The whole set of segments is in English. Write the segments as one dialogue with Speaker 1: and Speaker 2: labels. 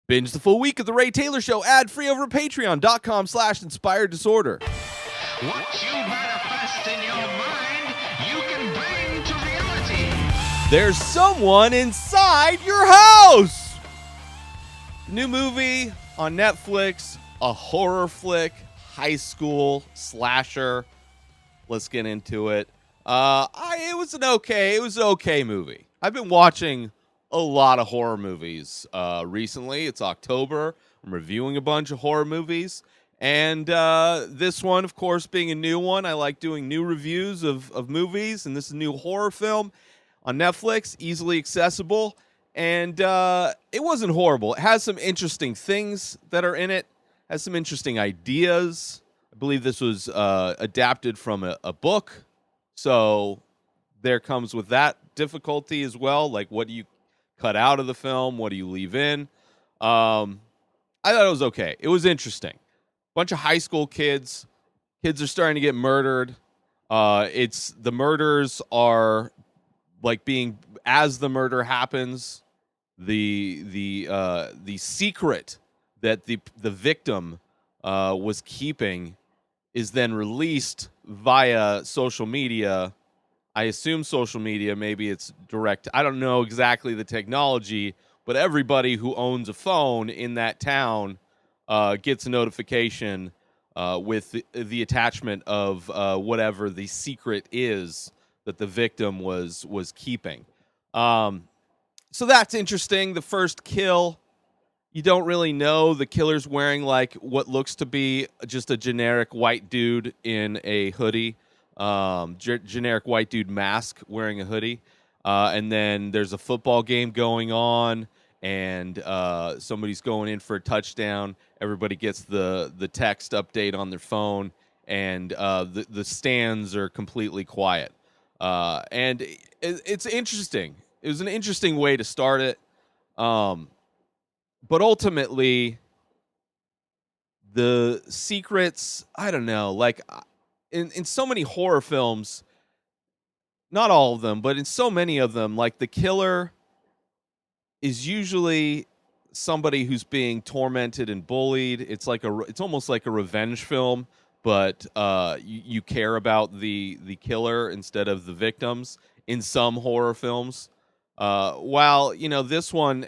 Speaker 1: Binge the full week of The Ray Taylor Show ad-free over at patreon.com/inspired disorder.
Speaker 2: What you manifest in your mind, you can bring to reality.
Speaker 1: There's someone inside your house! New movie on Netflix, a horror flick, high school slasher. Let's get into it. It was an okay movie. I've been watching a lot of horror movies recently. It's October. I'm reviewing a bunch of horror movies. And this one, of course, being a new one, I like doing new reviews of movies. And this is a new horror film on Netflix, easily accessible. And it wasn't horrible. It has some interesting things that are in it. Has some interesting ideas. I believe this was adapted from a book. So there comes with that difficulty as well. Like, what do you cut out of the film? What do you leave in? I thought it was okay. It was interesting. Bunch of high school kids. Kids are starting to get murdered. The murders are like being, as the murder happens, the secret that the victim was keeping is then released via social media. I assume social media, maybe it's direct. I don't know exactly the technology, but everybody who owns a phone in that town gets a notification with the attachment of whatever the secret is that the victim was keeping. So that's interesting. The first kill, you don't really know. The killer's wearing like what looks to be just a generic white dude in a hoodie. Generic white dude mask wearing a hoodie. And then there's a football game going on, and somebody's going in for a touchdown. Everybody gets the text update on their phone, and the stands are completely quiet. And it's interesting. It was an interesting way to start it. But ultimately, the secrets, I don't know, like in so many horror films, not all of them, but in so many of them, like the killer is usually somebody who's being tormented and bullied. It's almost like a revenge film, but you care about the killer instead of the victims in some horror films. While, this one,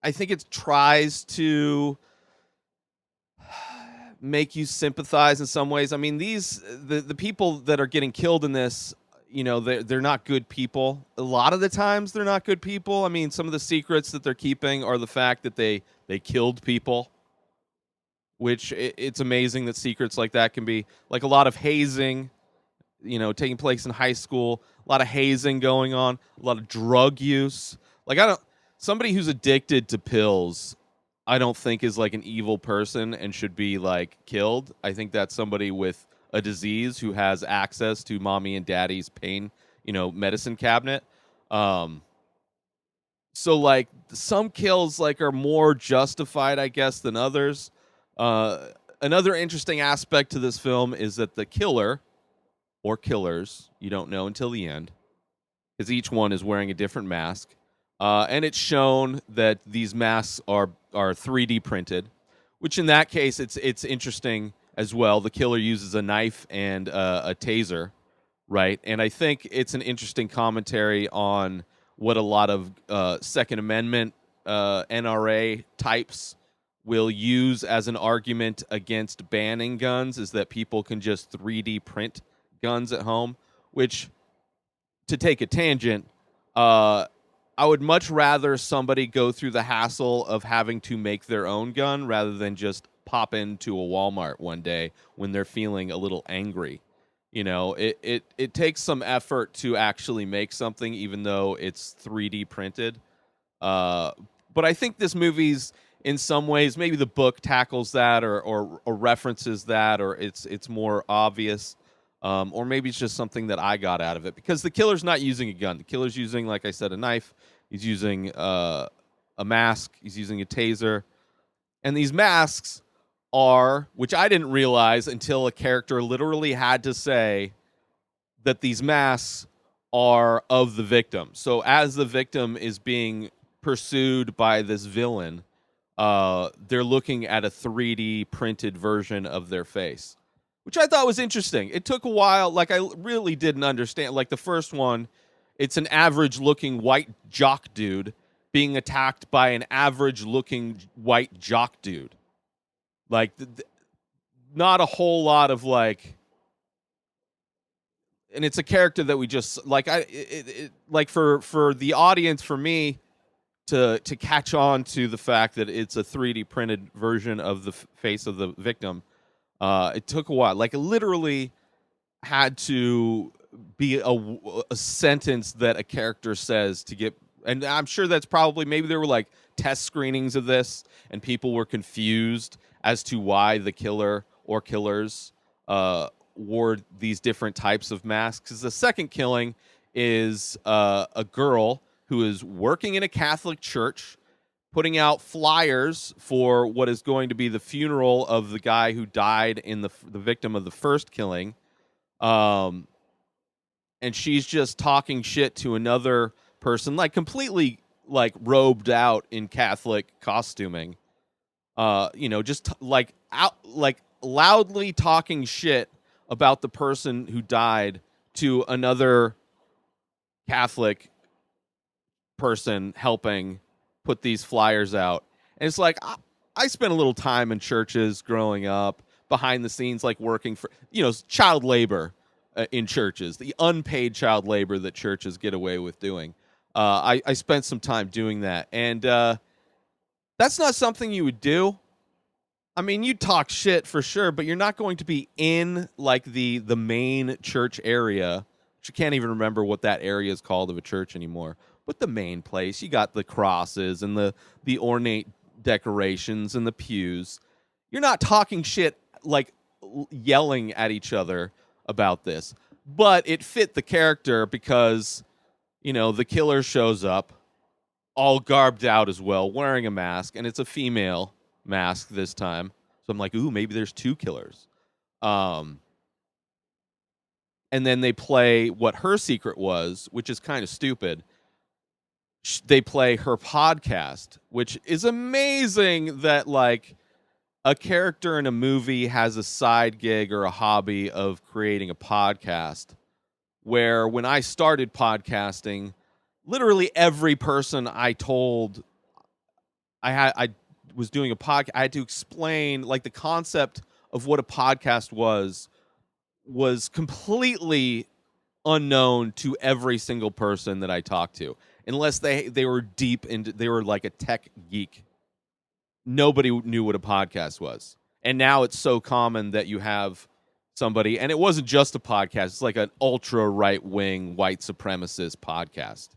Speaker 1: I think it tries to make you sympathize in some ways. I mean, the people that are getting killed in this, they're not good people. A lot of the times they're not good people. I mean, some of the secrets that they're keeping are the fact that they killed people, which it's amazing that secrets like that can be, like a lot of hazing, taking place in high school, a lot of hazing going on, a lot of drug use. Like, somebody who's addicted to pills, I don't think is like an evil person and should be like killed. I think that's somebody with a disease who has access to mommy and daddy's pain, medicine cabinet. So like some kills like are more justified, I guess, than others. Another interesting aspect to this film is that the killer or killers, you don't know until the end, because each one is wearing a different mask. And it's shown that these masks are 3D printed, which in that case, it's interesting as well. The killer uses a knife and a taser, right? And I think it's an interesting commentary on what a lot of Second Amendment NRA types will use as an argument against banning guns, is that people can just 3D print guns at home, which, to take a tangent, I would much rather somebody go through the hassle of having to make their own gun rather than just pop into a Walmart one day when they're feeling a little angry. It takes some effort to actually make something, even though it's 3D printed. But I think this movie's, in some ways, maybe the book tackles that or references that, or it's more obvious. Or maybe it's just something that I got out of it, because the killer's not using a gun. The killer's using, like I said, a knife. He's using a mask. He's using a taser. And these masks are, which I didn't realize until a character literally had to say that these masks are of the victim. So as the victim is being pursued by this villain, they're looking at a 3D printed version of their face, which I thought was interesting. It took a while. Like, I really didn't understand. Like, the first one, it's an average-looking white jock dude being attacked by an average-looking white jock dude. Like, not a whole lot of, like... And it's a character that we just... Like, like for the audience, for me, to catch on to the fact that it's a 3D printed version of the face of the victim, it took a while. Like, it literally had to be a sentence that a character says to get... And I'm sure that's probably... Maybe there were, like, test screenings of this, and people were confused as to why the killer or killers wore these different types of masks. Because the second killing is a girl who is working in a Catholic church, putting out flyers for what is going to be the funeral of the guy who died in the victim of the first killing. And she's just talking shit to another person, like completely like robed out in Catholic costuming. Just like loudly talking shit about the person who died to another Catholic person helping put these flyers out. And it's like, I spent a little time in churches growing up, behind the scenes, like working for, child labor in churches, the unpaid child labor that churches get away with doing. I spent some time doing that. And that's not something you would do. I mean, you talk shit for sure, but you're not going to be in like the main church area, which you can't even remember what that area is called of a church anymore. But the main place, you got the crosses and the ornate decorations and the pews. You're not talking shit, like yelling at each other about this. But it fit the character because, the killer shows up all garbed out as well, wearing a mask, and it's a female mask this time. So I'm like, ooh, maybe there's two killers. And then they play what her secret was, which is kind of stupid. They play her podcast, which is amazing that, like, a character in a movie has a side gig or a hobby of creating a podcast, where when I started podcasting, literally every person I told I was doing a podcast, I had to explain, like, the concept of what a podcast was completely unknown to every single person that I talked to, unless they were deep into, they were like a tech geek. Nobody knew what a podcast was. And now it's so common that you have somebody, and it wasn't just a podcast, it's like an ultra right-wing white supremacist podcast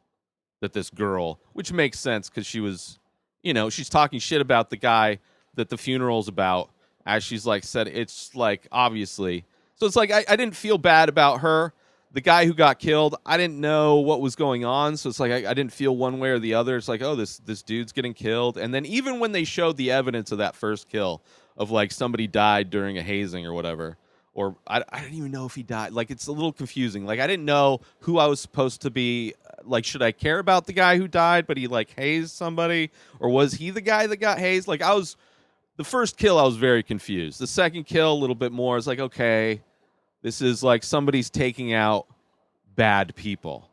Speaker 1: that this girl, which makes sense because she was, she's talking shit about the guy that the funeral's about, as she's like said, it's like, obviously. So it's like, I didn't feel bad about her. The guy who got killed, I didn't know what was going on, so it's like I didn't feel one way or the other. It's like, oh, this dude's getting killed. And then even when they showed the evidence of that first kill, of like somebody died during a hazing or whatever, or I didn't even know if he died. Like, it's a little confusing. Like, I didn't know who I was supposed to be. Like, should I care about the guy who died, but he like hazed somebody, or was he the guy that got hazed? Like, the first kill, I was very confused. The second kill, a little bit more. I was like, okay, this is like somebody's taking out bad people.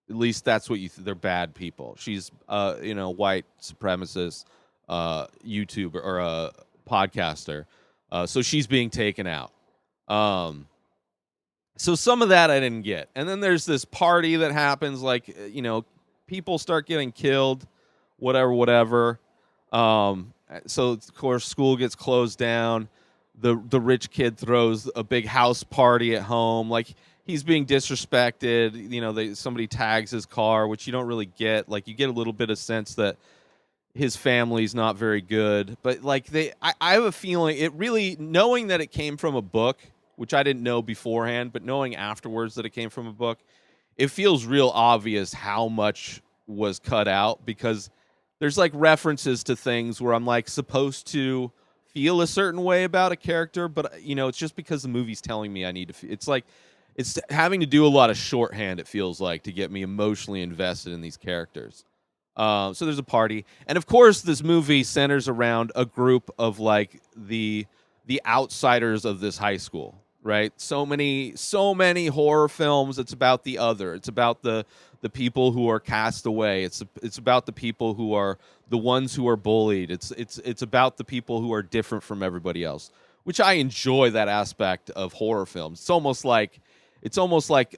Speaker 1: At least that's what they're bad people. She's, white supremacist YouTuber or a podcaster. So she's being taken out. So some of that I didn't get. And then there's this party that happens, like, people start getting killed, whatever. So of course school gets closed down. The rich kid throws a big house party at home. Like, he's being disrespected. Somebody tags his car, which you don't really get. Like, you get a little bit of sense that his family's not very good. But like, I have a feeling it really, knowing that it came from a book, which I didn't know beforehand, but knowing afterwards that it came from a book, it feels real obvious how much was cut out, because there's like references to things where I'm like supposed to feel a certain way about a character, but it's just because the movie's telling me I need to. It's like it's having to do a lot of shorthand. It feels like, to get me emotionally invested in these characters. So there's a party, and of course, this movie centers around a group of like the outsiders of this high school, right? So many horror films. It's about the other. It's about the people who are cast away. It's about the people who are the ones who are bullied. It's about the people who are different from everybody else, which I enjoy that aspect of horror films. It's almost like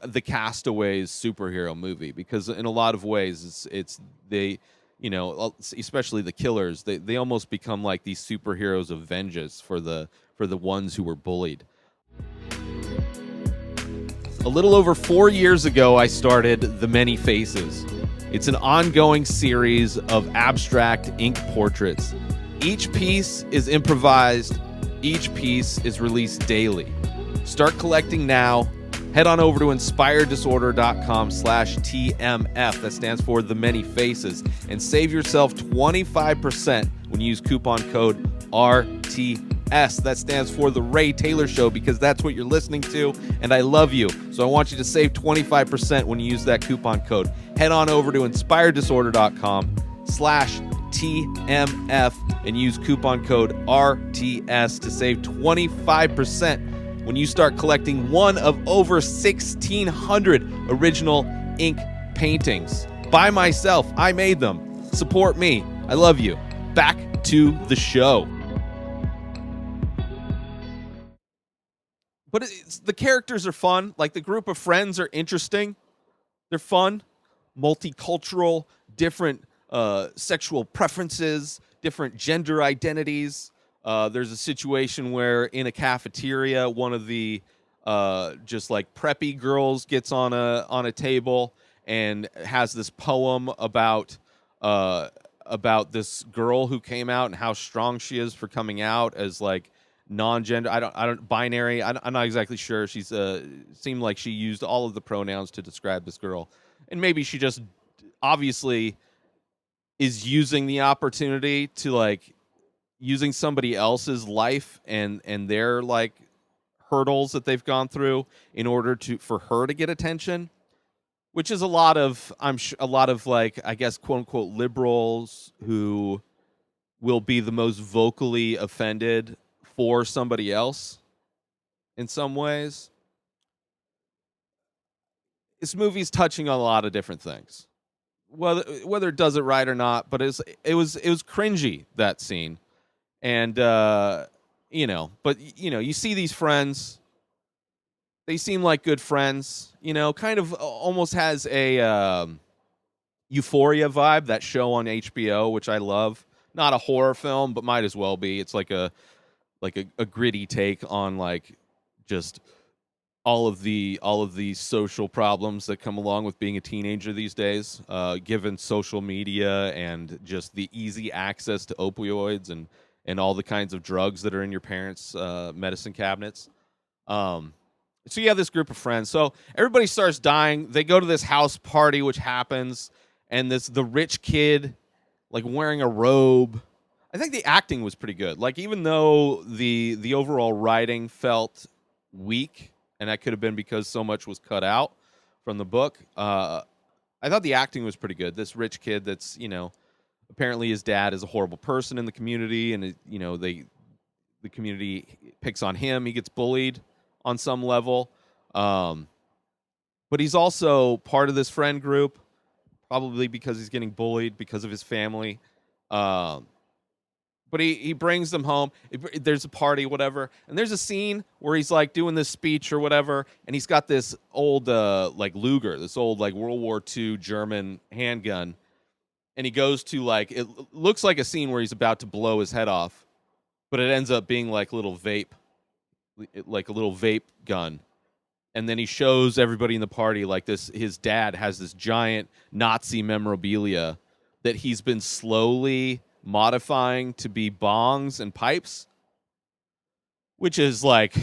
Speaker 1: the Castaways superhero movie, because in a lot of ways it's they, especially the killers, they almost become like these superheroes of vengeance for the ones who were bullied. A little over 4 years ago, I started The Many Faces. It's an ongoing series of abstract ink portraits. Each piece is improvised. Each piece is released daily. Start collecting now. Head on over to inspireddisorder.com/TMF. That stands for The Many Faces. And save yourself 25% when you use coupon code RTS. That stands for The Ray Taylor Show, because that's what you're listening to, and I love you. So I want you to save 25% when you use that coupon code. Head on over to inspireddisorder.com/TMF and use coupon code RTS to save 25% when you start collecting one of over 1,600 original ink paintings. By myself, I made them. Support me. I love you. Back to the show. But the characters are fun. Like, the group of friends are interesting. They're fun. Multicultural, different sexual preferences, different gender identities. There's a situation where in a cafeteria, one of the just like preppy girls gets on a table and has this poem about this girl who came out and how strong she is for coming out as like non-gender. I don't binary. I'm not exactly sure. She's seemed like she used all of the pronouns to describe this girl, and maybe she just obviously is using the opportunity to like using somebody else's life and their like hurdles that they've gone through in order for her to get attention, which is a lot of like, I guess, quote unquote liberals who will be the most vocally offended for somebody else in some ways. This movie's touching on a lot of different things, whether it does it right or not, but it was cringy, that scene. And, but, you see these friends, they seem like good friends, kind of almost has a Euphoria vibe, that show on HBO, which I love. Not a horror film, but might as well be. It's like a gritty take on like just all of the social problems that come along with being a teenager these days, given social media and just the easy access to opioids and all the kinds of drugs that are in your parents' medicine cabinets. So you have this group of friends. So everybody starts dying. They go to this house party, which happens, and the rich kid, like wearing a robe. I think the acting was pretty good. Like, even though the overall writing felt weak, and that could have been because so much was cut out from the book, I thought the acting was pretty good. This rich kid that's, apparently his dad is a horrible person in the community, and the community picks on him. He gets bullied on some level, but he's also part of this friend group, probably because he's getting bullied because of his family. But he brings them home. There's a party, whatever, and there's a scene where he's like doing this speech or whatever, and he's got this old like Luger, this old like World War II German handgun. And he goes to like, it looks like a scene where he's about to blow his head off, but it ends up being like a little vape gun. And then he shows everybody in the party like this. His dad has this giant Nazi memorabilia that he's been slowly modifying to be bongs and pipes, which is like,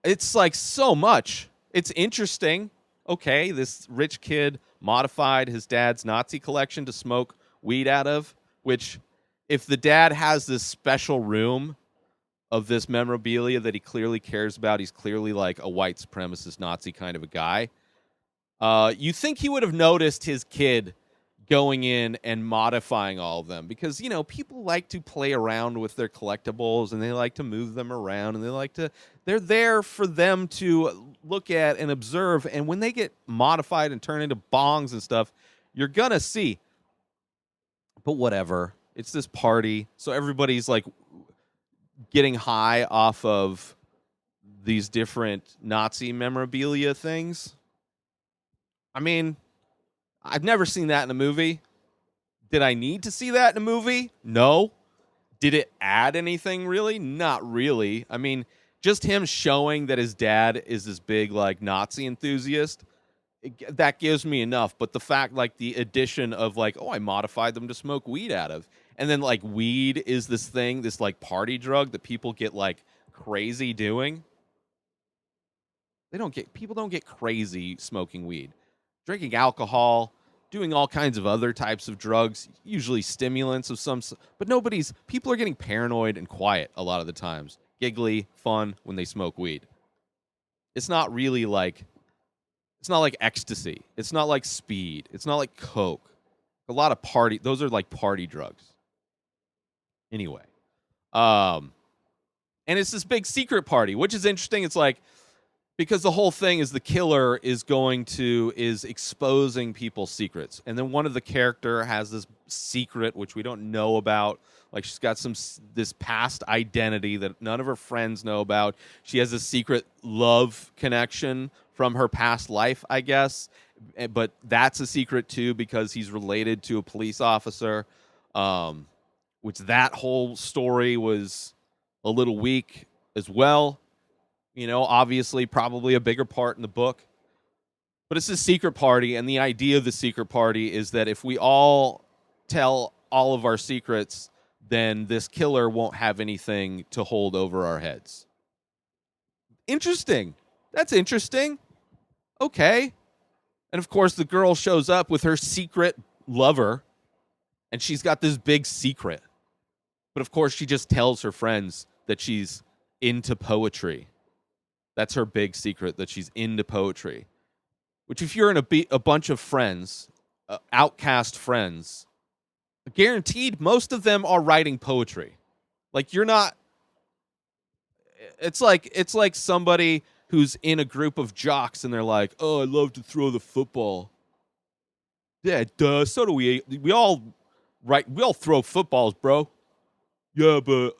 Speaker 1: it's like so much. It's interesting. Okay, this rich kid modified his dad's Nazi collection to smoke weed out of, which, if the dad has this special room of this memorabilia that he clearly cares about, he's clearly like a white supremacist Nazi kind of a guy, you think he would have noticed his kid going in and modifying all of them because, people like to play around with their collectibles and they like to move them around and they're there for them to look at and observe. And when they get modified and turn into bongs and stuff, you're gonna see. But whatever. It's this party. So everybody's like getting high off of these different Nazi memorabilia things. I mean, I've never seen that in a movie. Did I need to see that in a movie? No. Did it add anything really? Not really. I mean, just him showing that his dad is this big like Nazi enthusiast, that gives me enough. But the fact, like the addition of like, oh, I modified them to smoke weed out of. And then like weed is this thing, this like party drug that people get like crazy doing. People don't get crazy smoking weed. Drinking alcohol, doing all kinds of other types of drugs, usually stimulants of some, but people are getting paranoid and quiet a lot of the times. Giggly, fun when they smoke weed. It's not really like, it's not like ecstasy. It's not like speed. It's not like coke. A lot of those are like party drugs. Anyway. And it's this big secret party, which is interesting. It's like, because the whole thing is the killer is exposing people's secrets. And then one of the character has this secret, which we don't know about. Like she's got this past identity that none of her friends know about. She has a secret love connection from her past life, I guess. But that's a secret too, because he's related to a police officer, which that whole story was a little weak as well. Obviously, probably a bigger part in the book. But it's a secret party, and the idea of the secret party is that if we all tell all of our secrets, then this killer won't have anything to hold over our heads. Interesting. That's interesting. Okay. And of course, the girl shows up with her secret lover, and she's got this big secret. But of course, she just tells her friends that she's into poetry. That's her big secret, that she's into poetry. Which, if you're in a bunch of friends, outcast friends, guaranteed most of them are writing poetry. Like, you're not... It's like somebody who's in a group of jocks and they're like, oh, I love to throw the football. Yeah, duh, so do we. We all throw footballs, bro. Yeah, but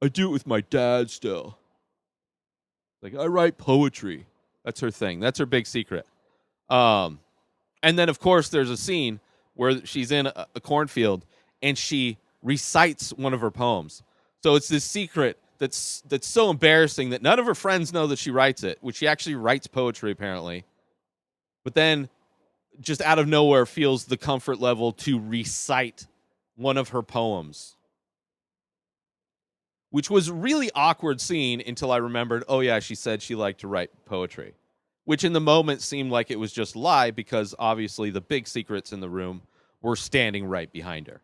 Speaker 1: I do it with my dad still. Like, I write poetry. That's her thing. That's her big secret. And then, of course, there's a scene where she's in a cornfield and she recites one of her poems. So it's this secret that's so embarrassing that none of her friends know that she writes it, which she actually writes poetry, apparently. But then, just out of nowhere, feels the comfort level to recite one of her poems. Which was a really awkward scene until I remembered, oh yeah, she said she liked to write poetry. Which in the moment seemed like it was just a lie because obviously the big secrets in the room were standing right behind her.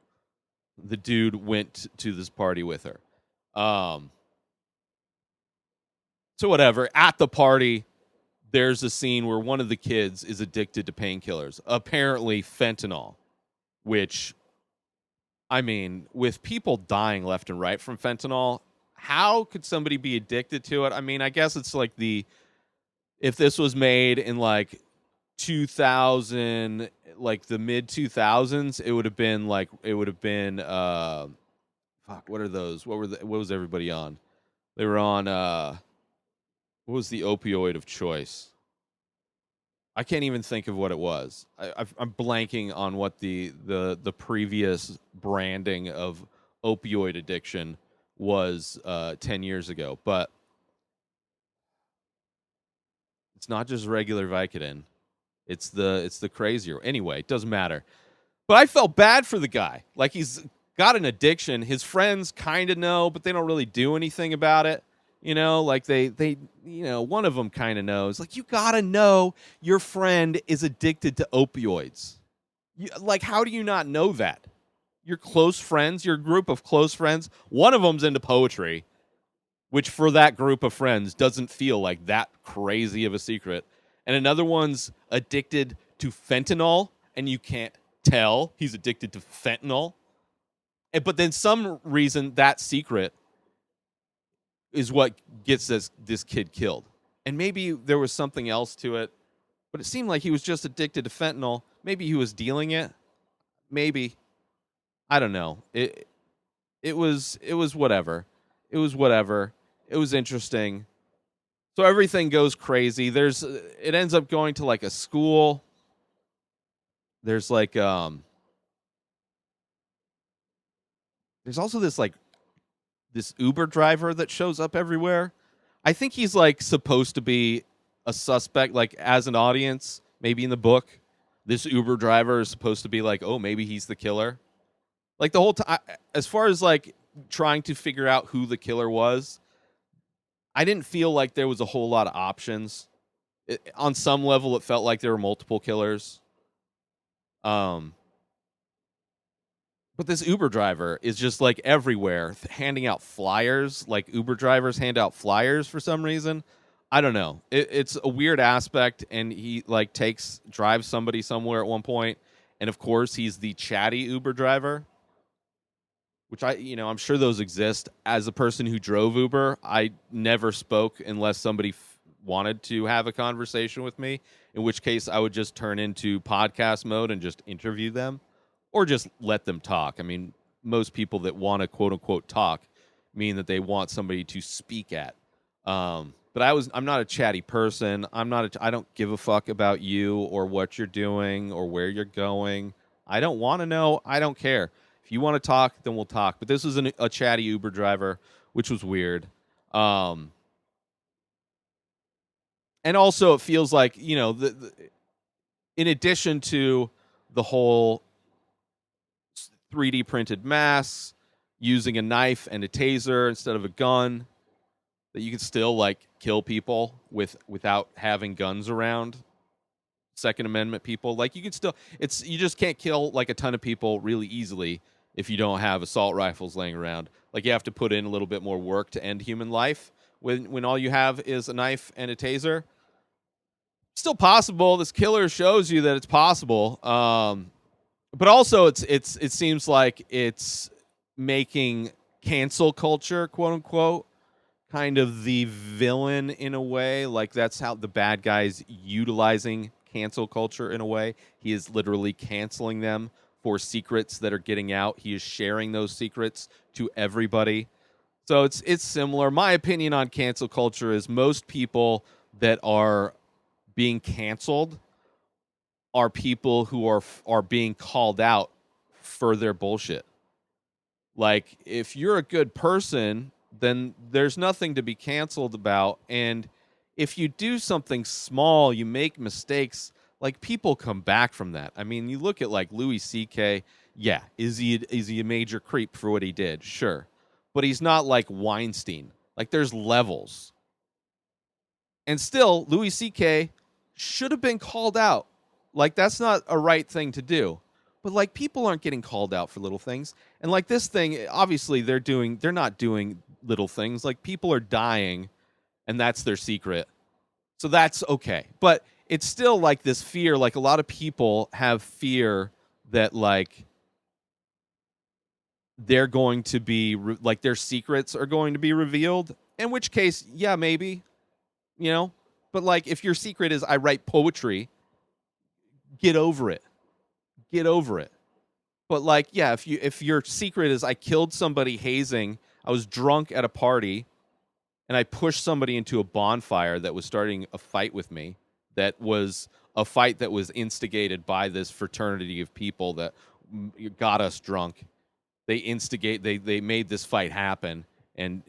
Speaker 1: The dude went to this party with her. So whatever, at the party, there's a scene where one of the kids is addicted to painkillers. Apparently fentanyl, which... I mean, with people dying left and right from fentanyl, how could somebody be addicted to it? I mean, I guess it's like if this was made in like 2000, like the mid 2000s, it would have been what are those? What was everybody on? They were on, what was the opioid of choice? I can't even think of what it was. I'm blanking on what the previous branding of opioid addiction was 10 years ago. But it's not just regular Vicodin. It's the crazier. Anyway, it doesn't matter. But I felt bad for the guy. Like, he's got an addiction. His friends kind of know, but they don't really do anything about it. Like they one of them kind of knows. Like, you gotta know your friend is addicted to opioids. Like, how do you not know that? Your close friends, your group of close friends, one of them's into poetry, which for that group of friends doesn't feel like that crazy of a secret. And another one's addicted to fentanyl, and you can't tell. He's addicted to fentanyl. But then some reason that secret is what gets this kid killed. And maybe there was something else to it, but it seemed like he was just addicted to fentanyl. Maybe he was dealing it. Maybe. I don't know. It was whatever. It was whatever. It was interesting. So everything goes crazy. It ends up going to like a school. There's like there's also this Uber driver that shows up everywhere. I think he's like supposed to be a suspect, like as an audience, maybe in the book. This Uber driver is supposed to be like, oh, maybe he's the killer. Like the whole time, as far as like trying to figure out who the killer was, I didn't feel like there was a whole lot of options. On some level, it felt like there were multiple killers. But this Uber driver is just like everywhere, handing out flyers. Like Uber drivers hand out flyers for some reason. I don't know. It's a weird aspect, and he like drives somebody somewhere at one point, and of course he's the chatty Uber driver, which I'm sure those exist. As a person who drove Uber, I never spoke unless somebody wanted to have a conversation with me, in which case I would just turn into podcast mode and just interview them or just let them talk. I mean, most people that want to quote unquote talk mean that they want somebody to speak at. But I'm not a chatty person. I don't give a fuck about you or what you're doing or where you're going. I don't want to know. I don't care. If you want to talk, then we'll talk. But this was a chatty Uber driver, which was weird. And also it feels like, in addition to the whole 3D printed masks, using a knife and a taser instead of a gun, that you can still like kill people without having guns around. Second Amendment people, like you just can't kill like a ton of people really easily if you don't have assault rifles laying around. Like you have to put in a little bit more work to end human life when all you have is a knife and a taser. Still possible. This killer shows you that it's possible. But also it seems like it's making cancel culture, quote unquote, kind of the villain in a way. Like that's how the bad guy's utilizing cancel culture in a way. He is literally canceling them for secrets that are getting out. He is sharing those secrets to everybody. So it's similar. My opinion on cancel culture is most people that are being canceled are people who are being called out for their bullshit. Like if you're a good person, then there's nothing to be canceled about. And if you do something small, you make mistakes, like people come back from that. I mean, you look at like Louis C.K. Yeah, is he a major creep for what he did? Sure. But he's not like Weinstein. Like there's levels. And still, Louis C.K. should have been called out. Like that's not a right thing to do. But like people aren't getting called out for little things. And like this thing, obviously they're not doing little things. Like people are dying and that's their secret. So that's okay. But it's still like this fear, like a lot of people have fear that like they're going to be like their secrets are going to be revealed, in which case, yeah, maybe, but like if your secret is I write poetry, get over it. But like, yeah, if your secret is I killed somebody hazing, I was drunk at a party and I pushed somebody into a bonfire that was starting a fight with me, that was a fight that was instigated by this fraternity of people that got us drunk. They made this fight happen, and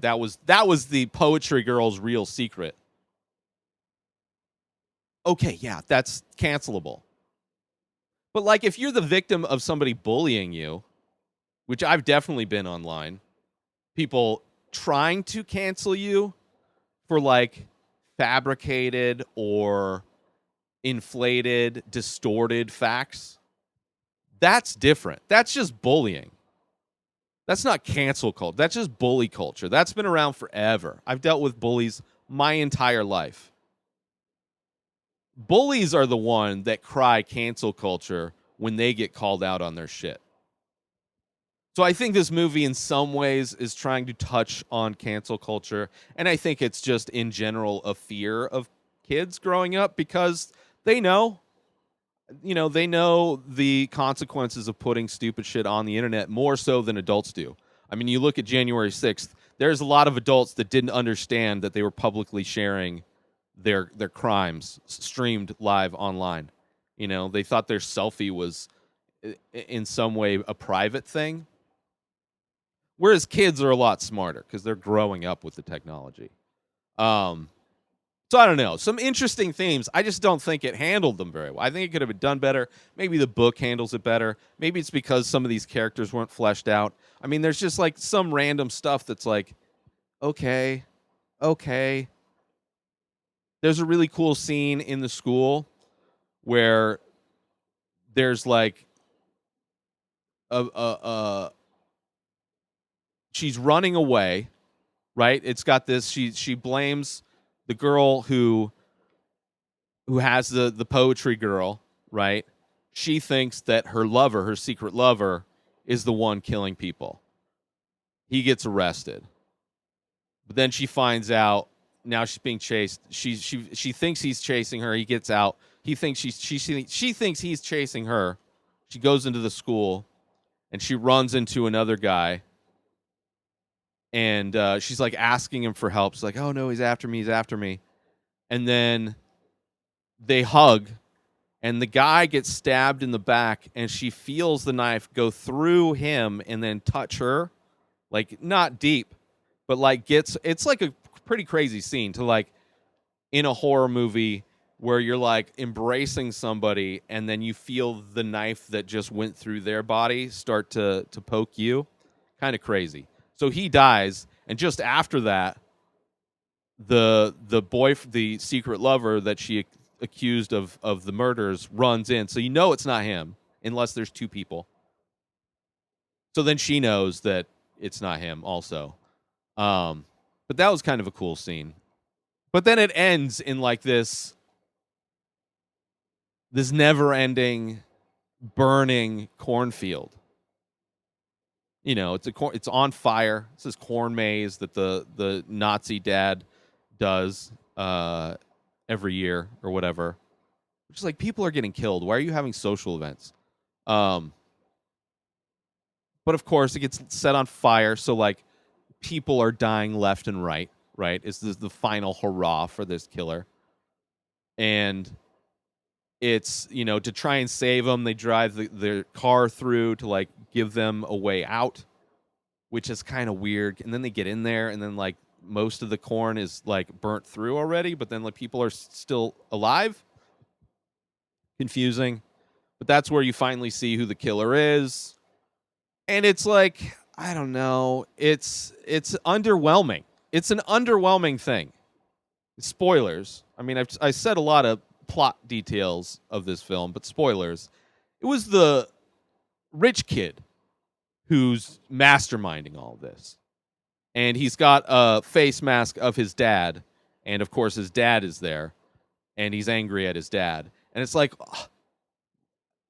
Speaker 1: that was the poetry girl's real secret. Okay, yeah, that's cancelable. But like if you're the victim of somebody bullying you, which I've definitely been online, people trying to cancel you for like fabricated or inflated, distorted facts, that's different. That's just bullying. That's not cancel culture. That's just bully culture. That's been around forever. I've dealt with bullies my entire life. Bullies are the one that cry cancel culture when they get called out on their shit. So I think this movie in some ways is trying to touch on cancel culture, and I think it's just in general a fear of kids growing up because they know, they know the consequences of putting stupid shit on the internet more so than adults do. I mean, you look at January 6th, there's a lot of adults that didn't understand that they were publicly sharing their crimes streamed live online. They thought their selfie was in some way a private thing. Whereas kids are a lot smarter because they're growing up with the technology. So I don't know. Some interesting themes. I just don't think it handled them very well. I think it could have been done better. Maybe the book handles it better. Maybe it's because some of these characters weren't fleshed out. I mean, there's just like some random stuff that's like, okay. There's a really cool scene in the school where there's like she's running away, right? It's got this. She blames the girl who has the poetry girl, right? She thinks that her lover, her secret lover, is the one killing people. He gets arrested, but then she finds out. Now she's being chased. She thinks he's chasing her. He gets out. He thinks she thinks he's chasing her. She goes into the school, and she runs into another guy. And she's like asking him for help. She's like, "Oh no, he's after me." And then they hug, and the guy gets stabbed in the back, and she feels the knife go through him and then touch her, like not deep, but like it's like a pretty crazy scene to like in a horror movie where you're like embracing somebody and then you feel the knife that just went through their body start to poke you. Kind of crazy. So he dies, and just after that, the secret lover that she accused of the murders runs in. So it's not him unless there's two people. So then she knows that it's not him also. But that was kind of a cool scene. But then it ends in like this never-ending burning cornfield. It's on fire. It's this corn maze that the Nazi dad does every year or whatever. Which is like, people are getting killed. Why are you having social events? But of course, it gets set on fire, so like people are dying left and right. Right? It's the final hurrah for this killer. And it's, to try and save them, they drive their car through to like give them a way out, which is kind of weird. And then they get in there, and then like most of the corn is like burnt through already, but then like people are still alive. Confusing. But that's where you finally see who the killer is. And it's like, I don't know. It's underwhelming. It's an underwhelming thing. Spoilers. I mean, I said a lot of plot details of this film, but spoilers. It was the rich kid who's masterminding all of this. And he's got a face mask of his dad. And of course, his dad is there. And he's angry at his dad. And it's like,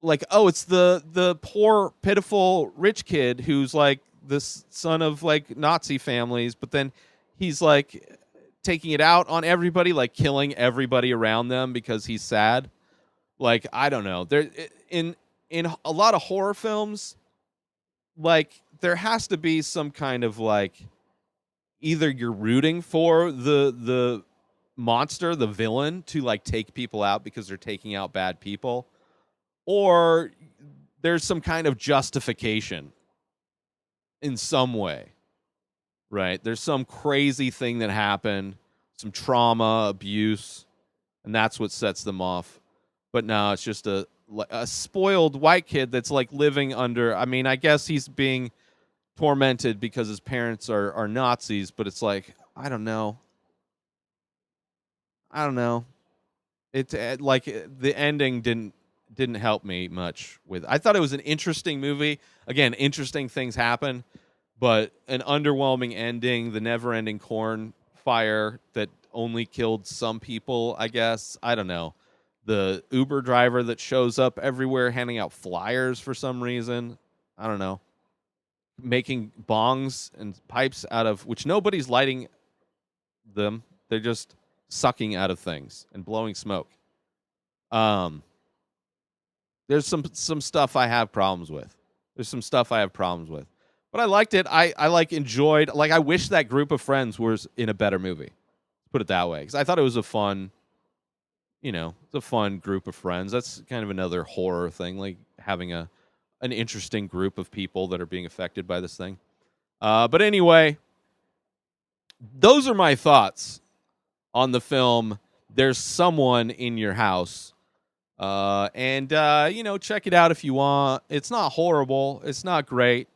Speaker 1: it's the poor, pitiful rich kid who's like the son of like Nazi families. But then he's like taking it out on everybody, like killing everybody around them because he's sad. Like, I don't know. There in a lot of horror films, like there has to be some kind of like, either you're rooting for the monster, the villain, to like take people out because they're taking out bad people, or there's some kind of justification in some way. Right? There's some crazy thing that happened, some trauma, abuse, and that's what sets them off. But no, it's just a spoiled white kid that's like living under, I mean, I guess he's being tormented because his parents are Nazis, but it's like, I don't know. It like the ending didn't help me much with. I thought it was an interesting movie. Again, interesting things happen. But an underwhelming ending, the never-ending corn fire that only killed some people, I guess. I don't know. the Uber driver that shows up everywhere handing out flyers for some reason. I don't know. Making bongs and pipes out of which nobody's lighting them. They're just sucking out of things and blowing smoke. There's some stuff I have problems with. But I liked it. I like enjoyed. Like I wish that group of friends was in a better movie. Put it that way, because I thought it was a fun. It's a fun group of friends. That's kind of another horror thing, like having an interesting group of people that are being affected by this thing. But anyway, those are my thoughts on the film. There's Someone in Your House. And check it out if you want. It's not horrible. It's not great.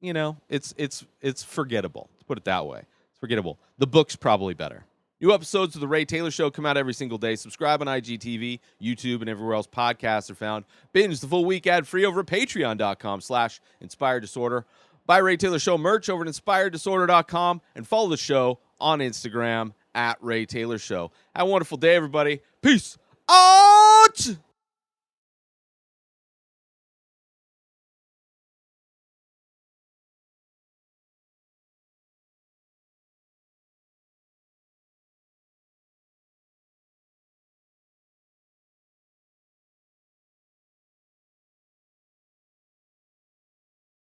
Speaker 1: It's forgettable. Let's put it that way. It's forgettable. The book's probably better. New episodes of The Ray Taylor Show come out every single day. Subscribe on IGTV, YouTube, and everywhere else podcasts are found. Binge the full week ad-free over at patreon.com/inspireddisorder. Buy Ray Taylor Show merch over at inspireddisorder.com and follow the show on Instagram at Ray Taylor Show. Have a wonderful day, everybody. Peace out!